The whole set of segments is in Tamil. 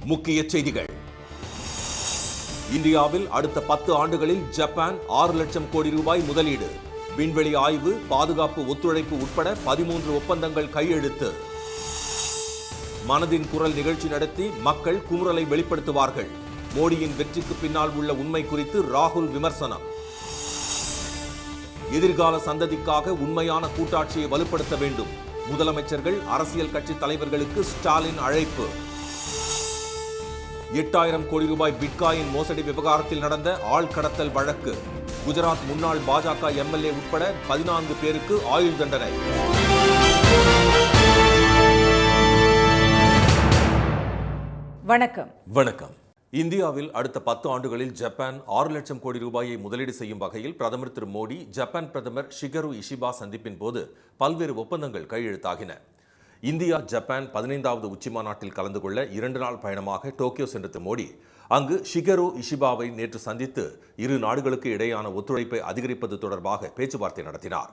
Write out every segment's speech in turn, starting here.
முக்கிய செய்திகள். இந்தியாவில் அடுத்த 10 ஆண்டுகளில் ஜப்பான் 6 லட்சம் கோடி ரூபாய் முதலீடு. விண்வெளி ஆய்வு, பாதுகாப்பு ஒத்துழைப்பு உட்பட 13 ஒப்பந்தங்கள் கையெழுத்து. மனதின் குரல் நிகழ்ச்சி நடத்தி மக்கள் குமுறலை வெளிப்படுத்துவார்கள். மோடியின் வெற்றிக்கு பின்னால் உள்ள உண்மை குறித்து ராகுல் விமர்சனம். எதிர்கால சந்ததிக்காக உண்மையான கூட்டாட்சியை வலுப்படுத்த வேண்டும். முதலமைச்சர்கள், அரசியல் கட்சி தலைவர்களுக்கு ஸ்டாலின் அழைப்பு. 8000 கோடி ரூபாய் பிட்காயின் மோசடி விவகாரத்தில் நடந்த ஆள் கடத்தல் வழக்கு. குஜராத் முன்னாள் பாஜக எம்எல்ஏ உட்பட 14 பேருக்கு ஆயுள் தண்டனை. வணக்கம். இந்தியாவில் அடுத்த 10 ஆண்டுகளில் ஜப்பான் 6 லட்சம் கோடி ரூபாயை முதலீடு செய்யும் வகையில் பிரதமர் திரு மோடி ஜப்பான் பிரதமர் ஷிகரு இஷிபா சந்திப்பின் போது பல்வேறு ஒப்பந்தங்கள் கையெழுத்தாகின. இந்தியா ஜப்பான் 15வது உச்சி மாநாட்டில் கலந்து கொள்ள 2 நாள் பயணமாக டோக்கியோ சென்ற திரு மோடி அங்கு ஷிகரு இஷிபாவை நேற்று சந்தித்து இரு நாடுகளுக்கு இடையான ஒத்துழைப்பை அதிகரிப்பது தொடர்பாக பேச்சுவார்த்தை நடத்தினார்.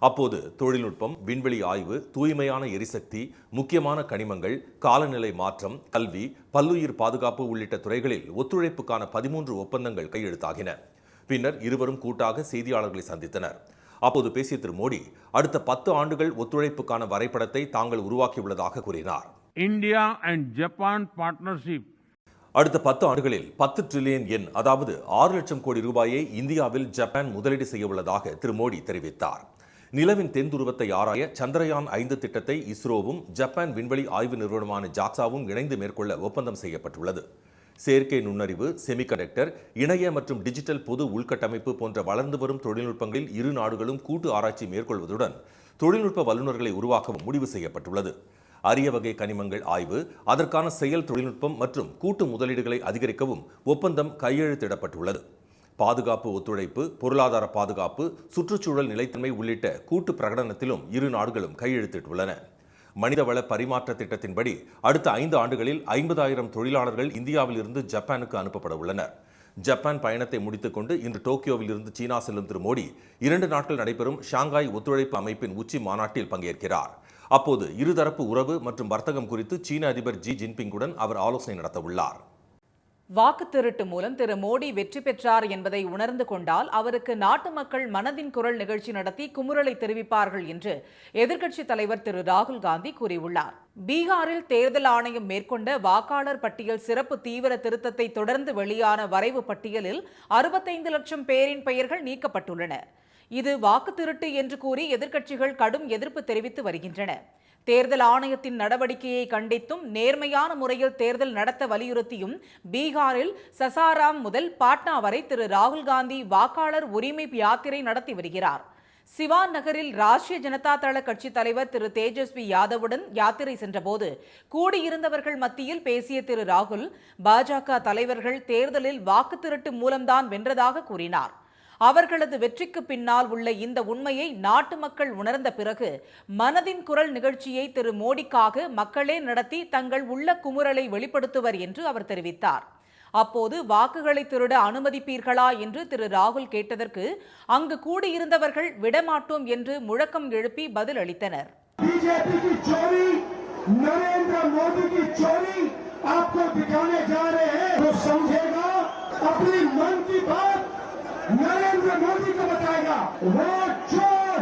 அப்போது தொழில்நுட்பம், விண்வெளி ஆய்வு, தூய்மையான எரிசக்தி, முக்கியமான கனிமங்கள், காலநிலை மாற்றம், கல்வி, பல்லுயிர் பாதுகாப்பு உள்ளிட்ட துறைகளில் ஒத்துழைப்புக்கான 13 ஒப்பந்தங்கள் கையெழுத்தாகின. பின்னர் இருவரும் கூட்டாக செய்தியாளர்களை சந்தித்தனர். அப்போது பேசிய திரு மோடி அடுத்த 10 ஆண்டுகள் ஒத்துழைப்புக்கான வரைபடத்தை தாங்கள் உருவாக்கியுள்ளதாக கூறினார். இந்தியா அண்ட் ஜப்பான் பார்ட்னர்ஷிப் அடுத்த 10 ஆண்டுகளில் 10 டிரில்லியன் yen, அதாவது 6 லட்சம் கோடி ரூபாயை இந்தியாவில் ஜப்பான் முதலீடு செய்ய உள்ளதாக திரு மோடி தெரிவித்தார். நிலவின் தென் துருவத்தை ஆராய சந்திரயான் 5 திட்டத்தை இஸ்ரோவும் ஜப்பான் விண்வெளி ஆய்வு நிறுவனமான ஜாக்சாவும் இணைந்து மேற்கொள்ள ஒப்பந்தம் செய்யப்பட்டுள்ளது. செயற்கை நுண்ணறிவு, செமிகண்டக்டர், இணைய மற்றும் டிஜிட்டல் பொது உள்கட்டமைப்பு போன்ற வளர்ந்து வரும் தொழில்நுட்பங்களில் இரு நாடுகளும் கூட்டு ஆராய்ச்சி மேற்கொள்வதுடன் தொழில்நுட்ப வல்லுநர்களை உருவாக்கவும் முடிவு செய்யப்பட்டுள்ளது. அரிய வகை கனிமங்கள் ஆய்வு, அதற்கான செயல் தொழில்நுட்பம் மற்றும் கூட்டு முதலீடுகளை அதிகரிக்கவும் ஒப்பந்தம் கையெழுத்திடப்பட்டுள்ளது. பாதுகாப்பு ஒத்துழைப்பு, பொருளாதார பாதுகாப்பு, சுற்றுச்சூழல் நிலைத்தன்மை உள்ளிட்ட கூட்டு பிரகடனத்திலும் இரு நாடுகளும் கையெழுத்திட்டுள்ளன. மனிதவள பரிமாற்ற திட்டத்தின்படி அடுத்த 5 ஆண்டுகளில் 50,000 தொழிலாளர்கள் இந்தியாவில் இருந்து ஜப்பானுக்கு அனுப்பப்பட உள்ளனர். ஜப்பான் பயணத்தை முடித்துக் கொண்டு இன்று டோக்கியோவில் இருந்து சீனா செல்லும் திரு மோடி 2 நாட்கள் நடைபெறும் ஷாங்காய் ஒத்துழைப்பு அமைப்பின் உச்சி மாநாட்டில் பங்கேற்கிறார். அப்போது இருதரப்பு உறவு மற்றும் வர்த்தகம் குறித்து சீன அதிபர் ஜி ஜின்பிங்குடன் அவர் ஆலோசனை நடத்த உள்ளார். வாக்கு திருட்டு மூலம் திரு மோடி வெற்றி பெற்றார் என்பதை உணர்ந்து கொண்டால் அவருக்கு நாட்டு மக்கள் மனதின் குரல் நிகழ்ச்சி நடத்தி குமுறலை தெரிவிப்பார்கள் என்று எதிர்க்கட்சித் தலைவர் திரு ராகுல் காந்தி கூறியுள்ளார். பீகாரில் தேர்தல் ஆணையம் மேற்கொண்ட வாக்காளர் பட்டியல் சிறப்பு தீவிர திருத்தத்தை தொடர்ந்து வெளியான வரைவு பட்டியலில் 65 லட்சம் பேரின் பெயர்கள் நீக்கப்பட்டுள்ளன. இது வாக்கு திருட்டு என்று கூறி எதிர்க்கட்சிகள் கடும் எதிர்ப்பு தெரிவித்து வருகின்றன. தேர்தல் ஆணையத்தின் நடவடிக்கையை கண்டித்தும் நேர்மையான முறையில் தேர்தல் நடத்த வலியுறுத்தியும் பீகாரில் சசாராம் முதல் பாட்னா வரை திரு ராகுல் காந்தி வாக்காளர் உரிமை யாத்திரை நடத்தி வருகிறார். சிவான் நகரில் ராஷ்டிரிய ஜனதா தள கட்சி தலைவர் திரு தேஜஸ்வி யாதவுடன் யாத்திரை சென்றபோது கூடியிருந்தவர்கள் மத்தியில் பேசிய திரு ராகுல் பாஜக தலைவர்கள் தேர்தலில் வாக்கு திருட்டு மூலம்தான் வென்றதாக கூறினார். அவர்களது வெற்றிக்கு பின்னால் உள்ள இந்த உண்மையை நாட்டு மக்கள் உணர்ந்த பிறகு மனதின் குரல் நிகழ்ச்சியை திரு மோடிக்காக மக்களே நடத்தி தங்கள் உள்ள குமுறலை வெளிப்படுத்துவர் என்று அவர் தெரிவித்தார். அப்போது வாக்குகளை திருட அனுமதிப்பீர்களா என்று திரு ராகுல் கேட்டதற்கு அங்கு கூடியிருந்தவர்கள் விடமாட்டோம் என்று முழக்கம் எழுப்பி பதில் அளித்தனர். नरेंद्र मोदी को बताएगा वोट चोर।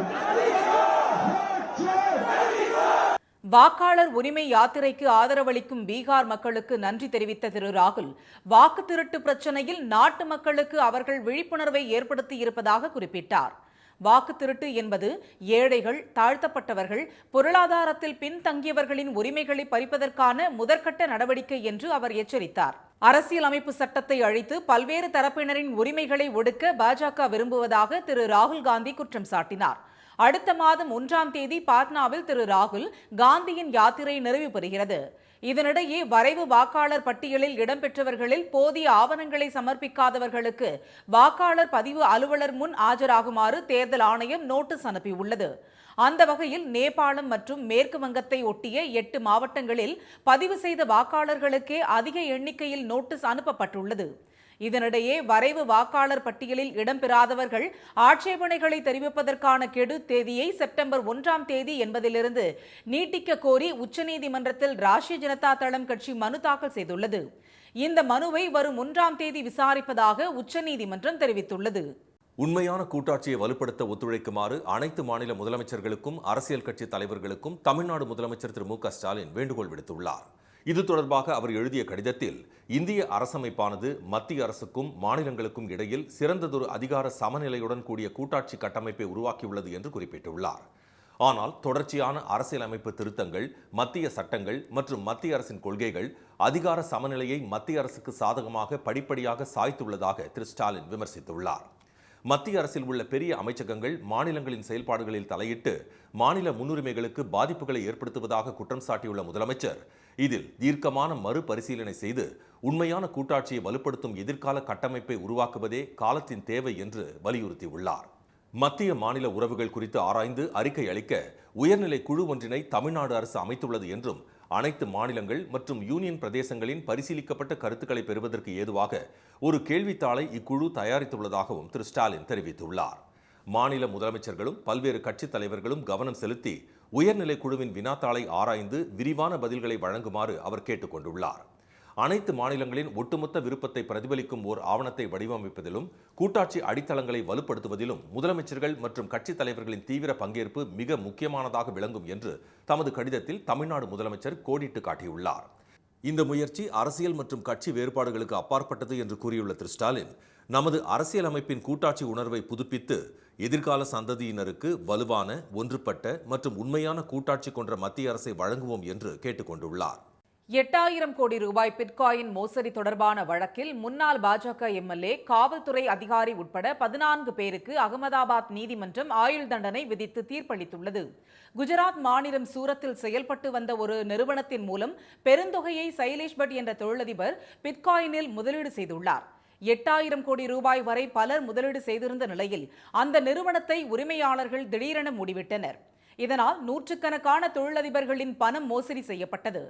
வாக்காளர் உரிமை யாத்திரைக்கு ஆதரவளிக்கும் பீகார் மக்களுக்கு நன்றி தெரிவித்த திரு ராகுல் வாக்கு திருட்டு பிரச்சனையில் நாட்டு மக்களுக்கு அவர்கள் விழிப்புணர்வை ஏற்படுத்தி இருப்பதாக குறிப்பிட்டார். வாக்கு திருட்டு என்பது ஏழைகள், தாழ்த்தப்பட்டவர்கள், பொருளாதாரத்தில் பின்தங்கியவர்களின் உரிமைகளை பறிப்பதற்கான முதற்கட்ட நடவடிக்கை என்று அவர் எச்சரித்தார். அரசியல் அமைப்பு சட்டத்தை அழித்து பல்வேறு தரப்பினரின் உரிமைகளை ஒடுக்க பாஜக விரும்புவதாக திரு ராகுல் காந்தி குற்றம் சாட்டினார். அடுத்த மாதம் 1ஆம் தேதி பாட்னாவில் திரு ராகுல் காந்தியின் யாத்திரை நிறைவு பெறுகிறது. இதனிடையே வரைவு வாக்காளர் பட்டியலில் இடம்பெற்றவர்களில் போதிய ஆவணங்களை சமர்ப்பிக்காதவர்களுக்கு வாக்காளர் பதிவு அலுவலர் முன் ஆஜராகுமாறு தேர்தல் ஆணையம் நோட்டீஸ் அனுப்பியுள்ளது. அந்த வகையில் நேபாளம் மற்றும் மேற்கு வங்கத்தை ஒட்டிய 8 மாவட்டங்களில் பதிவு செய்த வாக்காளர்களுக்கே அதிக எண்ணிக்கையில் நோட்டீஸ் அனுப்பப்பட்டுள்ளது. இதனிடையே வரைவு வாக்காளர் பட்டியலில் இடம்பெறாதவர்கள் ஆட்சேபனைகளை தெரிவிப்பதற்கான கெடு தேதியை செப்டம்பர் 1ஆம் தேதி என்பதிலிருந்து நீட்டிக்க கோரி உச்சநீதிமன்றத்தில் ராஷ்டிரிய ஜனதா தளம் கட்சி மனு தாக்கல் செய்துள்ளது. இந்த மனுவை வரும் 1ஆம் தேதி விசாரிப்பதாக உச்சநீதிமன்றம் தெரிவித்துள்ளது. உண்மையான கூட்டாட்சியை வலுப்படுத்த ஒத்துழைக்குமாறு அனைத்து மாநில முதலமைச்சர்களுக்கும் அரசியல் கட்சி தலைவர்களுக்கும் தமிழ்நாடு முதலமைச்சர் திரு மு.க. ஸ்டாலின் வேண்டுகோள் விடுத்துள்ளார். இது தொடர்பாக அவர் எழுதிய கடிதத்தில் இந்திய அரசமைப்பானது மத்திய அரசுக்கும் மாநிலங்களுக்கும் இடையில் சிறந்ததொரு அதிகார சமநிலையுடன் கூடிய கூட்டாட்சி கட்டமைப்பை உருவாக்கியுள்ளது என்று குறிப்பிட்டுள்ளார். ஆனால் தொடர்ச்சியான அரசியலமைப்பு திருத்தங்கள், மத்திய சட்டங்கள் மற்றும் மத்திய அரசின் கொள்கைகள் அதிகார சமநிலையை மத்திய அரசுக்கு சாதகமாக படிப்படியாக சாய்த்துள்ளதாக திரு ஸ்டாலின் விமர்சித்துள்ளார். மத்திய அரசில் உள்ள பெரிய அமைச்சகங்கள் மாநிலங்களின் செயல்பாடுகளில் தலையிட்டு மாநில முன்னுரிமைகளுக்கு பாதிப்புகளை ஏற்படுத்துவதாக குற்றம் சாட்டியுள்ள முதலமைச்சர் இதில் தீர்க்கமான மறுபரிசீலனை செய்து உண்மையான கூட்டாட்சியை வலுப்படுத்தும் எதிர்கால கட்டமைப்பை உருவாக்குவதே காலத்தின் தேவை என்று வலியுறுத்தியுள்ளார். மத்திய மாநில உறவுகள் குறித்து ஆராய்ந்து அறிக்கை அளிக்க உயர்நிலை குழு ஒன்றினை தமிழ்நாடு அரசு அமைத்துள்ளது என்றும் அனைத்து மாநிலங்கள் மற்றும் யூனியன் பிரதேசங்களின் பரிசீலிக்கப்பட்ட கருத்துக்களை பெறுவதற்கு ஏதுவாக ஒரு கேள்வித்தாளை இக்குழு தயாரித்துள்ளதாகவும் திரு ஸ்டாலின் தெரிவித்துள்ளார். மாநில முதலமைச்சர்களும் பல்வேறு கட்சித் தலைவர்களும் கவனம் செலுத்தி உயர்நிலை குழுவின் வினாத்தாளை ஆராய்ந்து விரிவான பதில்களை வழங்குமாறு அவர் கேட்டுக் கொண்டுள்ளார். அனைத்து மாநிலங்களின் ஒட்டுமொத்த விருப்பத்தை பிரதிபலிக்கும் ஓர் ஆவணத்தை வடிவமைப்பதிலும் கூட்டாட்சி அடித்தளங்களை வலுப்படுத்துவதிலும் முதலமைச்சர்கள் மற்றும் கட்சித் தலைவர்களின் தீவிர பங்கேற்பு மிக முக்கியமானதாக விளங்கும் என்று தமது கடிதத்தில் தமிழ்நாடு முதலமைச்சர் கோடிட்டு காட்டியுள்ளார். இந்த முயற்சி அரசியல் மற்றும் கட்சி வேறுபாடுகளுக்கு அப்பாற்பட்டது என்று கூறியுள்ள திரு ஸ்டாலின், நமது அரசியல் அமைப்பின் கூட்டாட்சி உணர்வை புதுப்பித்து எதிர்கால சந்ததியினருக்கு வலுவான, ஒன்றுபட்ட மற்றும் உண்மையான கூட்டாட்சி கொண்ட மத்திய அரசை வழங்குவோம் என்று கேட்டுக்கொண்டுள்ளார். 8000 கோடி ரூபாய் பிட்காயின் மோசடி தொடர்பான வழக்கில் முன்னாள் பாஜக எம்எல்ஏ, காவல்துறை அதிகாரி உட்பட 14 பேருக்கு அகமதாபாத் நீதிமன்றம் ஆயுள் தண்டனை விதித்து தீர்ப்பளித்துள்ளது. குஜராத் மாநிலம் சூரத்தில் செயல்பட்டு வந்த ஒரு நிறுவனத்தின் மூலம் பெருந்தொகையை சைலேஷ் பட் என்ற தொழிலதிபர் பிட்காயினில் முதலீடு செய்துள்ளார். 8000 கோடி ரூபாய் வரை பலர் முதலீடு செய்திருந்த நிலையில் அந்த நிறுவனத்தை உரிமையாளர்கள் திடீரென மூடிவிட்டனர். இதனால் நூற்றுக்கணக்கான தொழிலதிபர்களின் பணம் மோசடி செய்யப்பட்டது.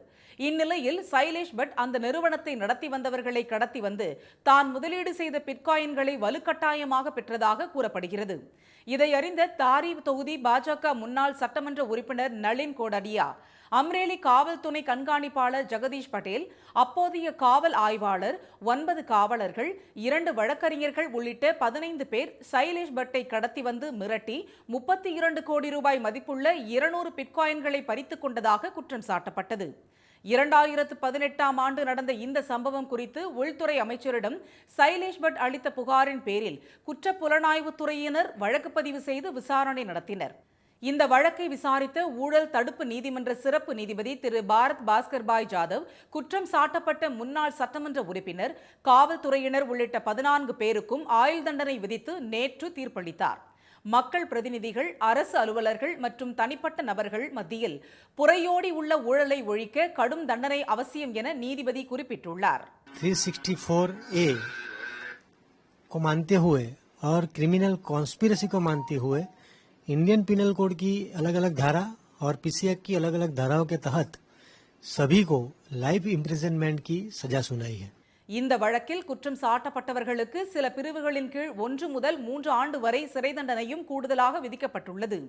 இந்நிலையில் சைலேஷ் பட் அந்த நிறுவனத்தை நடத்தி வந்தவர்களை கடத்தி வந்து தான் முதலீடு செய்த பிட்காயின்களை வலுக்கட்டாயமாக பெற்றதாக கூறப்படுகிறது. இதை அறிந்த தாரி தொகுதி பாஜக முன்னாள் சட்டமன்ற உறுப்பினர் நளின் கோடடியா, அம்ரேலி காவல் துணை கண்காணிப்பாளர் ஜெகதீஷ் பட்டேல், அப்போதைய காவல் ஆய்வாளர், 9 காவலர்கள், 2 வழக்கறிஞர்கள் உள்ளிட்ட 15 பேர் சைலேஷ் பட்டை கடத்தி வந்து மிரட்டி 32 கோடி ரூபாய் மதிப்புள்ள 200 பிட்காயின்களை பறித்துக் கொண்டதாக குற்றம் சாட்டப்பட்டது. 2018ஆம் ஆண்டு நடந்த இந்த சம்பவம் குறித்து உள்துறை அமைச்சரிடம் சைலேஷ் பட் அளித்த புகாரின் பேரில் குற்றப்புலனாய்வுத்துறையினர் வழக்கு பதிவு செய்து விசாரணை நடத்தினர். இந்த வழக்கை விசாரித்த ஊழல் தடுப்பு நீதிமன்ற சிறப்பு நீதிபதி திரு பாரத் பாஸ்கர் பாய் ஜாதவ் குற்றம் சாட்டப்பட்ட முன்னாள் சட்டமன்ற உறுப்பினர், காவல்துறையினர் உள்ளிட்ட 14 பேருக்கும் ஆயுள் தண்டனை விதித்து நேற்று தீர்ப்பளித்தார். மக்கள் பிரதிநிதிகள், அரசு அலுவலர்கள் மற்றும் தனிப்பட்ட நபர்கள் மத்தியில் புறையோடி உள்ள ஊழலை ஒழிக்க கடும் தண்டனை அவசியம் என நீதிபதி குறிப்பிட்டுள்ளார். 364A को मानते हुए और क्रिमिनल कॉन्स्पिरेसी को मानते हुए इंडियन पिनल कोड की अलग अलग धारा और पीसी एक्ट की अलग अलग धाराओं के तहत सभी को लाइफ इम्प्रिजनमेंट की सजा सुनाई है. இந்த வழக்கில் குற்றம் சாட்டப்பட்டவர்களுக்கு சில பிரிவுகளின் கீழ் 1 முதல் 3 ஆண்டு வரை சிறை தண்டனையும் கூடுதலாக விதிக்கப்பட்டுள்ளது.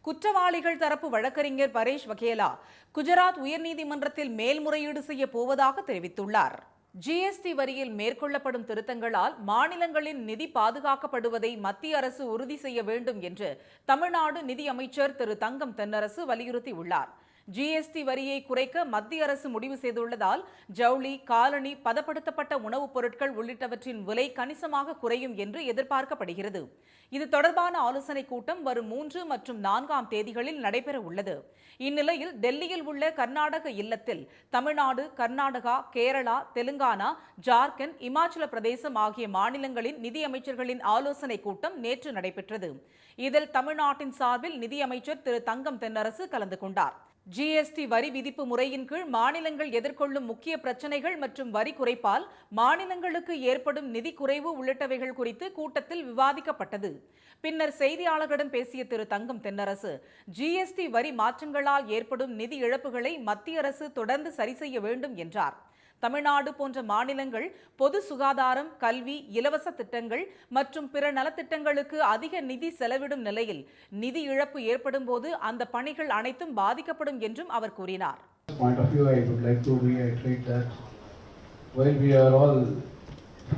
குற்றவாளிகள் தரப்பு வழக்கறிஞர் பரேஷ் வகேலா குஜராத் உயர்நீதிமன்றத்தில் மேல்முறையீடு செய்ய போவதாக தெரிவித்துள்ளார். ஜிஎஸ்டி வரியில் மேற்கொள்ளப்படும் திருத்தங்களால் மாநிலங்களின் நிதி பாதுகாக்கப்படுவதை மத்திய அரசு உறுதி செய்ய வேண்டும் என்று தமிழ்நாடு நிதி அமைச்சர் திரு தங்கம் தென்னரசு வலியுறுத்தியுள்ளார். ஜிஎஸ்டி வரியை குறைக்க மத்திய அரசு முடிவு செய்துள்ளதால் ஜவுளி, காலணி, பதப்படுத்தப்பட்ட உணவுப் பொருட்கள் உள்ளிட்டவற்றின் விலை கணிசமாக குறையும் என்று எதிர்பார்க்கப்படுகிறது. இது தொடர்பான ஆலோசனைக் கூட்டம் வரும் 3 மற்றும் 4ஆம் தேதிகளில் நடைபெற உள்ளது. இந்நிலையில் டெல்லியில் உள்ள கர்நாடக இல்லத்தில் தமிழ்நாடு, கர்நாடகா, கேரளா, தெலுங்கானா, ஜார்க்கண்ட், இமாச்சல பிரதேசம் ஆகிய மாநிலங்களின் நிதியமைச்சர்களின் ஆலோசனைக் கூட்டம் நேற்று நடைபெற்றது. இதில் தமிழ்நாட்டின் சார்பில் நிதியமைச்சர் திரு தங்கம் தென்னரசு கலந்து கொண்டார். ஜிஎஸ்டி வரி விதிப்பு முறையின் கீழ் மாநிலங்கள் எதிர்கொள்ளும் முக்கிய பிரச்சனைகள் மற்றும் வரி குறைப்பால் மாநிலங்களுக்கு ஏற்படும் நிதி குறைவு உள்ளிட்டவைகள் குறித்து கூட்டத்தில் விவாதிக்கப்பட்டது. பின்னர் செய்தியாளர்களிடம் பேசிய திரு தங்கம் தென்னரசு, ஜிஎஸ்டி வரி மாற்றங்களால் ஏற்படும் நிதி இழப்புகளை மத்திய அரசு தொடர்ந்து சரி செய்ய வேண்டும் என்றார். தமிழ்நாடு போன்ற மாநிலங்கள் பொது சுகாதாரம், கல்வி, இலவச திட்டங்கள் மற்றும் பிற நலத்திட்டங்களுக்கு அதிக நிதி செலவிடும் நிலையில் நிதி இழப்பு ஏற்படும் போது அந்த பணிகள் அனைத்தும் பாதிக்கப்படும் என்றும் அவர் கூறினார். Point of view, I would like to reiterate that while we are all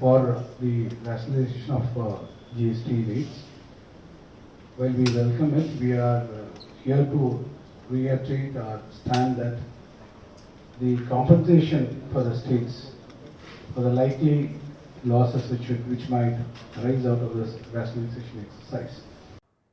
for the rationalization of GST rates, while we welcome it, we are here to reiterate our stand that the compensation for the states for the likely losses which might arise out of this rationalization exercise.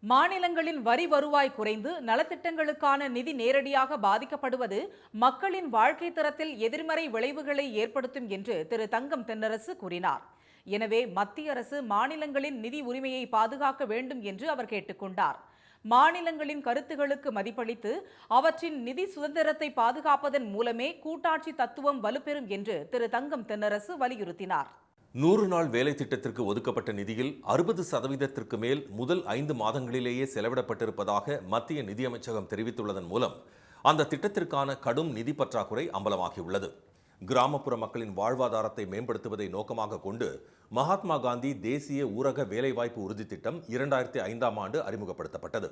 மாநிலங்களின் வரி வருவாய் குறைந்து நலத்திட்டங்களுக்கான நிதி நேரடியாக பாதிக்கப்படுவது மக்களின் வாழ்க்கை தரத்தில் எதிர்மறை விளைவுகளை ஏற்படுத்தும் என்று திரு தங்கம் தென்னரசு கூறினார். எனவே மத்திய அரசு மாநிலங்களின் நிதி உரிமையை பாதுகாக்க வேண்டும் என்று அவர் கேட்டுக்கொண்டார். மாநிலங்களின் கருத்துகளுக்கு மதிப்பளித்து அவற்றின் நிதி சுதந்திரத்தை பாதுகாப்பதன் மூலமே கூட்டாட்சி தத்துவம் வலுப்பெறும் என்று திரு தங்கம் தென்னரசு வலியுறுத்தினார். 100 நாள் வேலை திட்டத்திற்கு ஒதுக்கப்பட்ட நிதியில் 60% மேல் முதல் 5 மாதங்களிலேயே செலவிடப்பட்டிருப்பதாக மத்திய நிதியமைச்சகம் தெரிவித்துள்ளதன் மூலம் அந்த திட்டத்திற்கான கடும் நிதி பற்றாக்குறை அம்பலமாகியுள்ளது. கிராமப்புற மக்களின் வாழ்வாதாரத்தை மேம்படுத்துவதை நோக்கமாக கொண்டு மகாத்மா காந்தி தேசிய ஊரக வேலைவாய்ப்பு உறுதி திட்டம் 2005ஆம் ஆண்டு அறிமுகப்படுத்தப்பட்டது.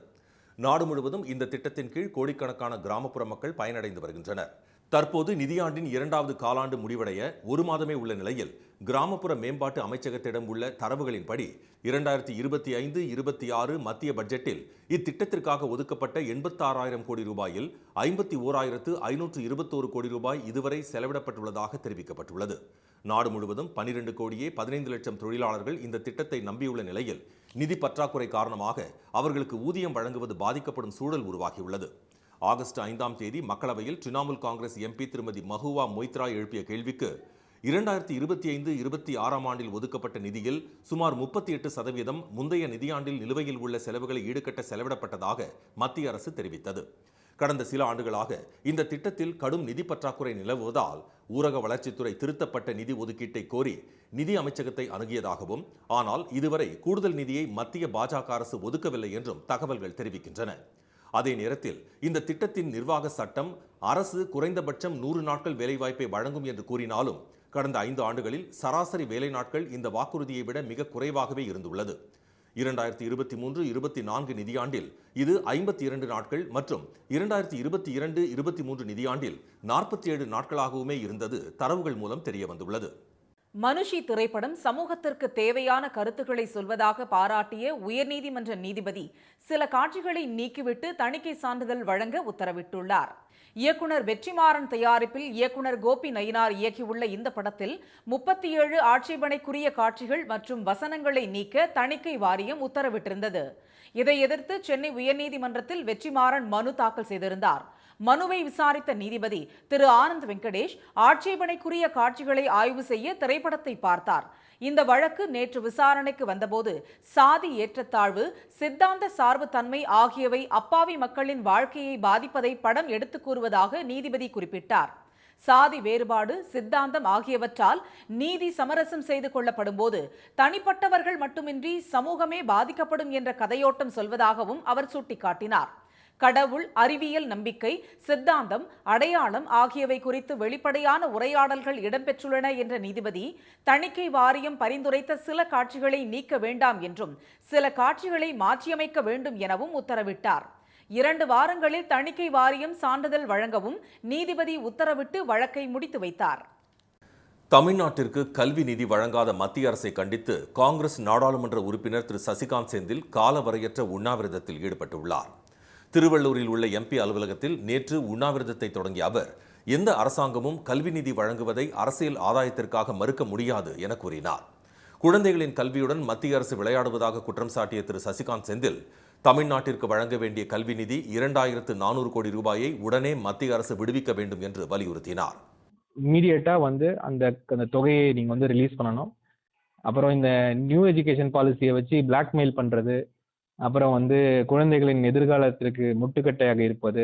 நாடு முழுவதும் இந்த திட்டத்தின் கீழ் கோடிக்கணக்கான கிராமப்புற மக்கள் பயனடைந்து வருகின்றனர். தற்போது நிதியாண்டின் 2வது காலாண்டு முடிவடைய 1 மாதமே உள்ள நிலையில் கிராமப்புற மேம்பாட்டு அமைச்சகத்திடம் உள்ள தரவுகளின்படி 2025-26 மத்திய பட்ஜெட்டில் இத்திட்டத்திற்காக ஒதுக்கப்பட்ட 86,000 கோடி ரூபாயில் 51,521 கோடி ரூபாய் இதுவரை செலவிடப்பட்டுள்ளதாக தெரிவிக்கப்பட்டுள்ளது. நாடு முழுவதும் 12 கோடியே 15 லட்சம் தொழிலாளர்கள் இந்த திட்டத்தை நம்பியுள்ள நிலையில் நிதி பற்றாக்குறை காரணமாக அவர்களுக்கு ஊதியம் வழங்குவது பாதிக்கப்படும் சூழல் உருவாகியுள்ளது. ஆகஸ்ட் 5ஆம் தேதி மக்களவையில் திரிணாமுல் காங்கிரஸ் எம்பி திருமதி மஹுவா மொய்த்ரா எழுப்பிய கேள்விக்கு 2025-26ஆம் ஆண்டில் ஒதுக்கப்பட்ட நிதியில் சுமார் 38% முந்தைய நிதியாண்டில் நிலுவையில் உள்ள செலவுகளை ஈடுகட்ட செலவிடப்பட்டதாக மத்திய அரசு தெரிவித்தது. கடந்த சில ஆண்டுகளாக இந்த திட்டத்தில் கடும் நிதி பற்றாக்குறை நிலவுவதால் ஊரக வளர்ச்சித்துறை திருத்தப்பட்ட நிதி ஒதுக்கீட்டை கோரி நிதி அமைச்சகத்தை அணுகியதாகவும், ஆனால் இதுவரை கூடுதல் நிதியை மத்திய பாஜக அரசு ஒதுக்கவில்லை என்றும் தகவல்கள் தெரிவிக்கின்றன. அதே நேரத்தில் இந்த திட்டத்தின் நிர்வாக சட்டம் அரசு குறைந்தபட்சம் 100 நாட்கள் வேலைவாய்ப்பை வழங்கும் என்று கூறினாலும் கடந்த 5 ஆண்டுகளில் சராசரி வேலை நாட்கள் இந்த வாக்குறுதியை விட மிக குறைவாகவே இருந்துள்ளது. 2023-24 நிதியாண்டில் இது 52 நாட்கள் மற்றும் 2022-23 நிதியாண்டில் 47 நாட்களாகவுமே இருந்தது தரவுகள் மூலம் தெரிய வந்துள்ளது. மனுஷி திரைப்படம் சமூகத்திற்கு தேவையான கருத்துக்களை சொல்வதாக பாராட்டிய உயர்நீதிமன்ற நீதிபதி சில காட்சிகளை நீக்கிவிட்டு தணிக்கை சான்றிதழ் வழங்க உத்தரவிட்டுள்ளார். இயக்குனர் வெற்றிமாறன் தயாரிப்பில் இயக்குனர் கோபி நயினார் இயக்கியுள்ள இந்த படத்தில் 37 ஆட்சேபனைக்குரிய காட்சிகள் மற்றும் வசனங்களை நீக்க தணிக்கை வாரியம் உத்தரவிட்டிருந்தது. இதை எதிர்த்து சென்னை உயர்நீதிமன்றத்தில் வெற்றிமாறன் மனு தாக்கல் செய்திருந்தார். மனுவை விசாரித்த நீதிபதி திரு ஆனந்த் வெங்கடேஷ் ஆட்சேபனைக்குரிய காட்சிகளை ஆய்வு செய்ய திரைப்படத்தை பார்த்தார். இந்த வழக்கு நேற்று விசாரணைக்கு வந்தபோது சாதி ஏற்றத்தாழ்வு, சித்தாந்த சார்பு தன்மை ஆகியவை அப்பாவி மக்களின் வாழ்க்கையை பாதிப்பதை படம் எடுத்துக் கூறுவதாக நீதிபதி குறிப்பிட்டார். சாதி வேறுபாடு, சித்தாந்தம் ஆகியவற்றால் நீதி சமரசம் செய்து கொள்ளப்படும் போது தனிப்பட்டவர்கள் மட்டுமின்றி சமூகமே பாதிக்கப்படும் என்ற கதையோட்டம் சொல்வதாகவும் அவர் சுட்டிக்காட்டினார். கடவுள், அறிவியல் நம்பிக்கை, சித்தாந்தம், அடையாளம் ஆகியவை குறித்து வெளிப்படையான உரையாடல்கள் இடம்பெற்றுள்ளன என்ற நீதிபதி தணிக்கை வாரியம் பரிந்துரைத்த சில காட்சிகளை நீக்க வேண்டாம் என்றும் சில காட்சிகளை மாற்றியமைக்க வேண்டும் எனவும் உத்தரவிட்டார். 2 வாரங்களில் தணிக்கை வாரியம் சான்றிதழ் வழங்கவும் நீதிபதி உத்தரவிட்டு வழக்கை முடித்து வைத்தார். தமிழ்நாட்டிற்கு கல்வி நிதி வழங்காத மத்திய அரசை கண்டித்து காங்கிரஸ் நாடாளுமன்ற உறுப்பினர் திரு சசிகாந்த் செந்தில் காலவரையற்ற உண்ணாவிரதத்தில் ஈடுபட்டுள்ளார். திருவள்ளூரில் உள்ள எம்பி அலுவலகத்தில் நேற்று உண்ணாவிரதத்தை தொடங்கிய அவர் எந்த அரசாங்கமும் கல்வி நிதி வழங்குவதை அரசியல் ஆதாயத்திற்காக மறுக்க முடியாது என கூறினார். குழந்தைகளின் கல்வியுடன் மத்திய அரசு விளையாடுவதாக குற்றம் சாட்டிய திரு சசிகாந்த் செந்தில் தமிழ்நாட்டிற்கு வழங்க வேண்டிய கல்வி நிதி 2400 கோடி ரூபாயை உடனே மத்திய அரசு விடுவிக்க வேண்டும் என்று வலியுறுத்தினார். இமீடியட்டா அந்த தொகையை நீங்க ரிலீஸ் பண்ணணும். அப்புறம் இந்த நியூ எஜுகேஷன் பாலிசியை வச்சு பிளாக்மெயில் பண்றது, அப்புறம் குழந்தைகளின் எதிர்காலத்திற்கு முட்டுக்கட்டையாக இருப்பது,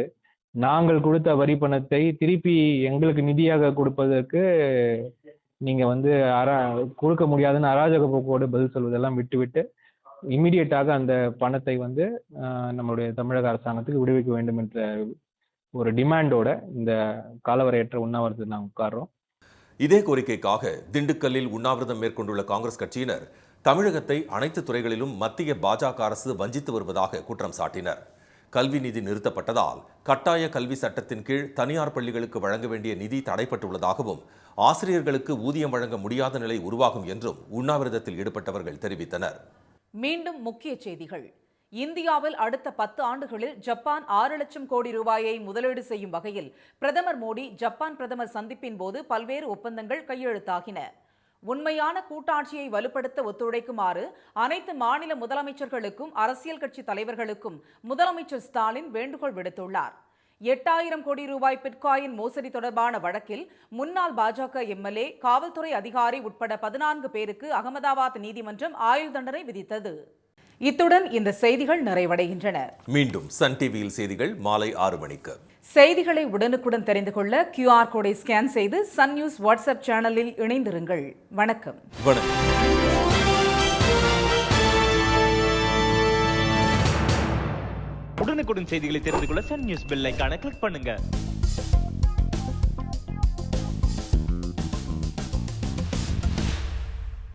நாங்கள் கொடுத்த வரி பணத்தை திருப்பி எங்களுக்கு நிதியாக கொடுப்பதற்கு நீங்க கொடுக்க முடியாதுன்னு அராஜக போக்கோடு பதில் சொல்வதெல்லாம் விட்டுவிட்டு இமீடியட்டாக அந்த பணத்தை நம்மளுடைய தமிழக அரசாங்கத்துக்கு விடுவிக்க வேண்டும் என்ற ஒரு டிமாண்டோட இந்த காலவரையற்ற உண்ணாவிரதத்தை நாங்கள் உட்கார்றோம். இதே கோரிக்கைக்காக திண்டுக்கல்லில் உண்ணாவிரதம் மேற்கொண்டுள்ள காங்கிரஸ் கட்சியினர் தமிழகத்தை அனைத்து துறைகளிலும் மத்திய பாஜக அரசு வஞ்சித்து வருவதாக குற்றம் சாட்டினர். கல்வி நிதி நிறுத்தப்பட்டதால் கட்டாய கல்வி சட்டத்தின் கீழ் தனியார் பள்ளிகளுக்கு வழங்க வேண்டிய நிதி தடைப்பட்டுள்ளதாகவும் ஆசிரியர்களுக்கு ஊதியம் வழங்க முடியாத நிலை உருவாகும் என்றும் உண்ணாவிரதத்தில் ஈடுபட்டவர்கள் தெரிவித்தனர். மீண்டும் முக்கிய செய்திகள். இந்தியாவில் அடுத்த 10 ஆண்டுகளில் ஜப்பான் 6 லட்சம் கோடி ரூபாயை முதலீடு செய்யும் வகையில் பிரதமர் மோடி ஜப்பான் பிரதமர் சந்திப்பின் போது பல்வேறு ஒப்பந்தங்கள் கையெழுத்தாகின. உண்மையான கூட்டாட்சியை வலுப்படுத்த ஒத்துழைக்குமாறு அனைத்து மாநில முதலமைச்சர்களுக்கும் அரசியல் கட்சி தலைவர்களுக்கும் முதலமைச்சர் ஸ்டாலின் வேண்டுகோள் விடுத்துள்ளார். 8000 கோடி ரூபாய் பிட்காயின் மோசடி தொடர்பான வழக்கில் முன்னாள் பாஜக எம்எல்ஏ, காவல்துறை அதிகாரி உட்பட 14 பேருக்கு அகமதாபாத் நீதிமன்றம் ஆயுள் தண்டனை விதித்தது. இத்துடன் இந்த செய்திகள் நிறைவடைகின்றன. மீண்டும் சன் டிவியில் செய்திகள் மாலை 6 மணிக்கு. செய்திகளை உடனுக்குடன் தெரிந்து கொள்ள QR கோடை ஸ்கேன் செய்து சன் நியூஸ் வாட்ஸ்அப் சேனலில் இணைந்திருங்கள். வணக்கம். உடனுக்குடன் செய்திகளை தெரிந்து கொள்ள சன் நியூஸ் பெல் ஐகானை கிளிக் பண்ணுங்க.